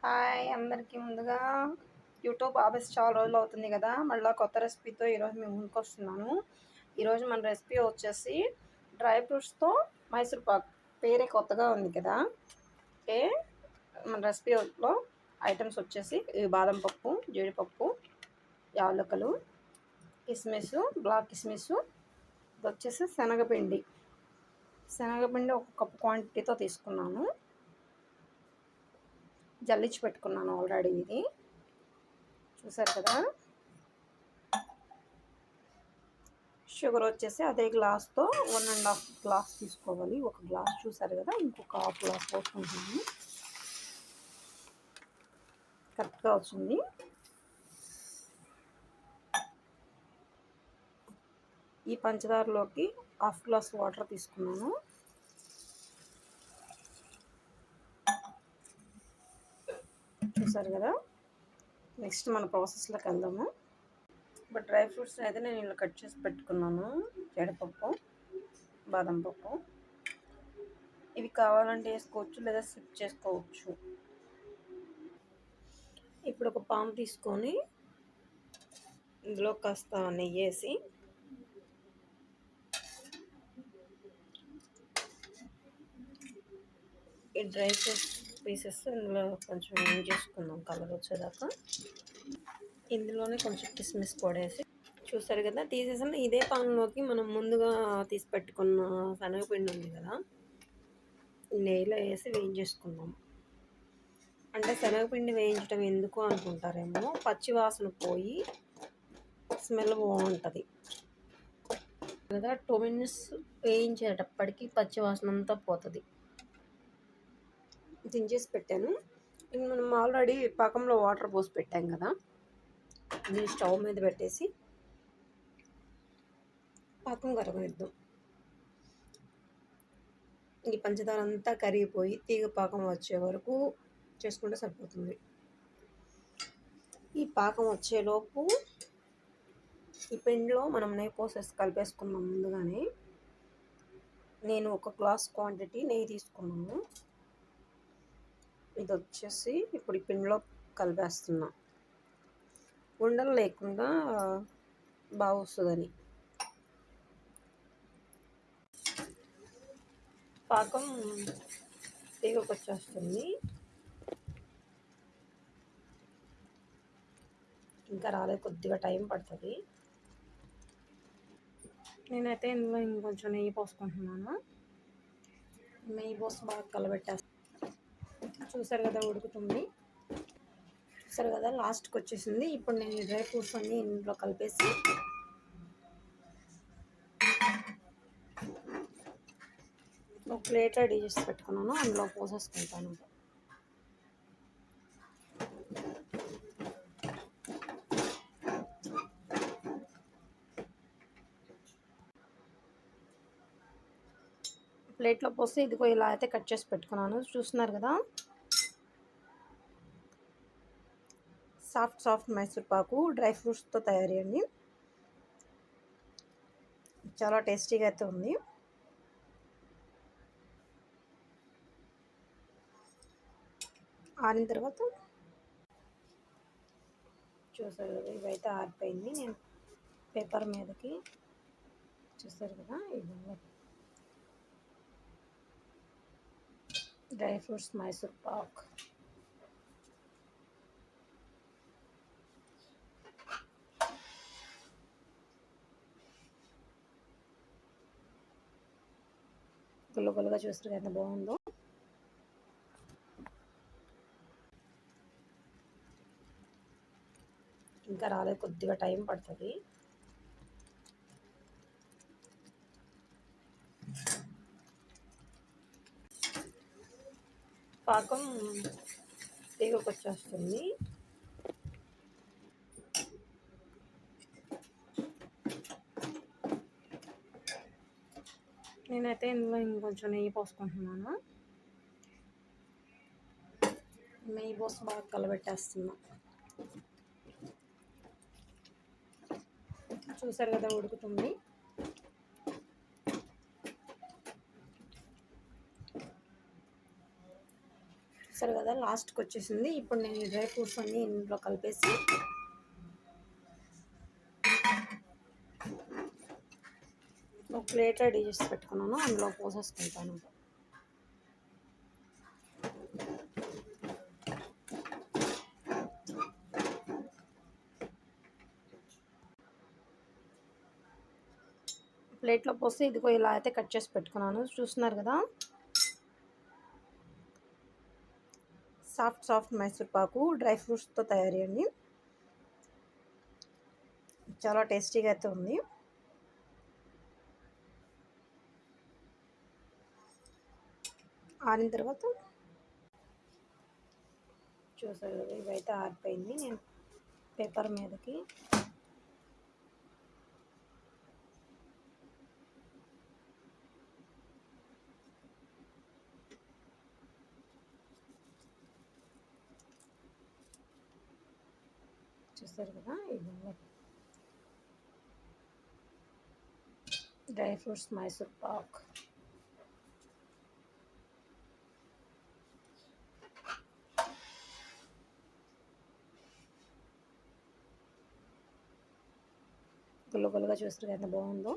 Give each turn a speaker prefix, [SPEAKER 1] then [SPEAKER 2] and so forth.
[SPEAKER 1] Hi అందరికీ ముందుగా YouTube office చాలా రోజులు అవుతుంది కదా, మళ్ళీ కొత్త రెసిపీతో ఈరోజు మేము ముందుకొస్తున్నాను. ఈరోజు మన రెసిపీ వచ్చేసి డ్రై ఫ్రూట్స్తో మైసూర్ పాక్. పేరే కొత్తగా ఉంది కదా. ఓకే, మన రెసిపీలో ఐటమ్స్ వచ్చేసి బాదం పప్పు, జీడిపప్పు, యాలకులు, కిస్మిస్, బ్లాక్ కిస్మిస్. ఇది వచ్చేసి శనగపిండి. శనగపిండి ఒక కప్పు క్వాంటిటీతో తీసుకున్నాను. జల్లించి పెట్టుకున్నాను ఆల్రెడీ. ఇది చూసారు కదా. షుగర్ వచ్చేసి అదే గ్లాస్తో 1.5 గ్లాస్ తీసుకోవాలి. ఒక గ్లాస్ చూసారు కదా, ఇంకొక హాఫ్ గ్లాస్ పోసుకుంటున్నాను. కరెక్ట్గా వచ్చింది. ఈ పంచదారలోకి హాఫ్ గ్లాస్ వాటర్ తీసుకున్నాను. చూసారు కదా. నెక్స్ట్ మన ప్రాసెస్లోకి వెళ్దాము. ఇప్పుడు డ్రై ఫ్రూట్స్ అయితే నేను ఇలా కట్ చేసి పెట్టుకున్నాను. జీడిపప్పు, బాదం పప్పు. ఇవి కావాలంటే వేసుకోవచ్చు, లేదా స్కిప్ చేసుకోవచ్చు. ఇప్పుడు ఒక పాన్ తీసుకొని ఇందులో కాస్త నెయ్యి వేసి ఈ డ్రై ఫ్రూట్స్ పీసెస్ ఇందులో కొంచెం ఏం చేసుకుందాం కలర్ వచ్చేదాకా. ఇందులోనే కొంచెం కిస్మిస్ కూడా వేసి చూసారు కదా తీసేసిన. ఇదే పాన్లోకి మనం ముందుగా తీసి పెట్టుకున్న శనగపిండి ఉంది కదా, నెయ్యిలో వేసి వేయించేసుకుందాం. అంటే శనగపిండి వేయించడం ఎందుకు అనుకుంటారేమో, పచ్చి వాసన పోయి స్మెల్ బాగుంటుంది కదా. 2 minutes వేయించేటప్పటికి పచ్చి వాసన అంతా పోతుంది. దించేసి పెట్టాను. ఇంక మనం ఆల్రెడీ పాకంలో వాటర్ పోసి పెట్టాం కదా, దీన్ని స్టవ్ మీద పెట్టేసి పాకం కరగనిద్దాం. ఈ పంచదార అంతా కరిగిపోయి తీగ పాకం వచ్చే వరకు చేసుకుంటే సరిపోతుంది. ఈ పాకం వచ్చేలోపు ఈ పిండిలో మనం నెయ్యి పోసేసి కలిపేసుకున్నాం. ముందుగానే నేను ఒక గ్లాస్ క్వాంటిటీ నెయ్యి తీసుకున్నాను. ఇది వచ్చేసి ఇప్పుడు ఈ పిండిలో కలిపేస్తున్నా, ఉండలు లేకుండా బాగా వస్తుందని. పాకం తీగకు వచ్చేస్తుంది, ఇంకా రాలేదు, కొద్దిగా టైం పడుతుంది. నేనైతే ఇందులో ఇంకొంచెం నెయ్యి పోసుకుంటున్నాను. నెయ్యి పోసి బాగా కలబెట్టేస్తాను. చూసారు కదా ఉడుకుతుంది. చూసారు కదా లాస్ట్కి వచ్చేసింది. ఇప్పుడు నేను ఈ డ్రై ఫ్రూట్స్ అన్నీ ఇందులో కలిపేసి ఒక ప్లేట్ రెడీ చేసి పెట్టుకున్నాను, అందులో పోసేసుకుంటాను. ప్లేట్లో పోసి ఇదిగో ఇలా అయితే కట్ చేసి పెట్టుకున్నాను. చూస్తున్నారు కదా, సాఫ్ట్ మైసూర్ పాకు డ్రై ఫ్రూట్స్తో తయారయ్యండి. చాలా టేస్టీగా అయితే ఉంది. ఆరిన తర్వాత చూసారు కదా, ఇవైతే ఆరిపోయింది. నేను పేపర్ మీదకి చూసారు కదా, ఇవి డ్రై ఫ్రూట్స్ మైసూర్ పాక్. గుల్లగా చూస్తారు ఎంత బాగుందో. ఇంకా రాలేదు, కొద్దిగా టైం పడుతుంది. పాకం తీగకు వచ్చేస్తుంది. నేనైతే ఇందులో ఇంకొంచెం నెయ్యి పోసుకుంటున్నాను. నెయ్యి పోసి బాగా కలబెట్టేస్తున్నా. చూసారు కదా ఉడుకుతుంది. చూస్తారు కదా లాస్ట్కి వచ్చేసింది. ఇప్పుడు నేను ఈ డ్రై ఫ్రూట్స్ అన్నీ ఇందులో కలిపేసి ఒక ప్లేట్ రెడీ చేసి పెట్టుకున్నాను, అందులో పోసేసుకుంటాను. ప్లేట్లో పోసి ఇదిగో ఇలా అయితే కట్ చేసి పెట్టుకున్నాను. చూస్తున్నారు కదా సాఫ్ట్ మైసూర్ పాకు డ్రై ఫ్రూట్స్తో తయారయ్యండి. చాలా టేస్టీగా అయితే ఉంది. ఆరిన తర్వాత చూసారు కదా ఇవైతే ఆరిపోయింది. నేను పేపర్ మీదకి చూస్తారు కదా ఇవి డ్రై ఫ్రూట్స్ మైసూర్ పాక్. గుల్ల గుల్లగా చూస్తారు ఎంత బాగుందో.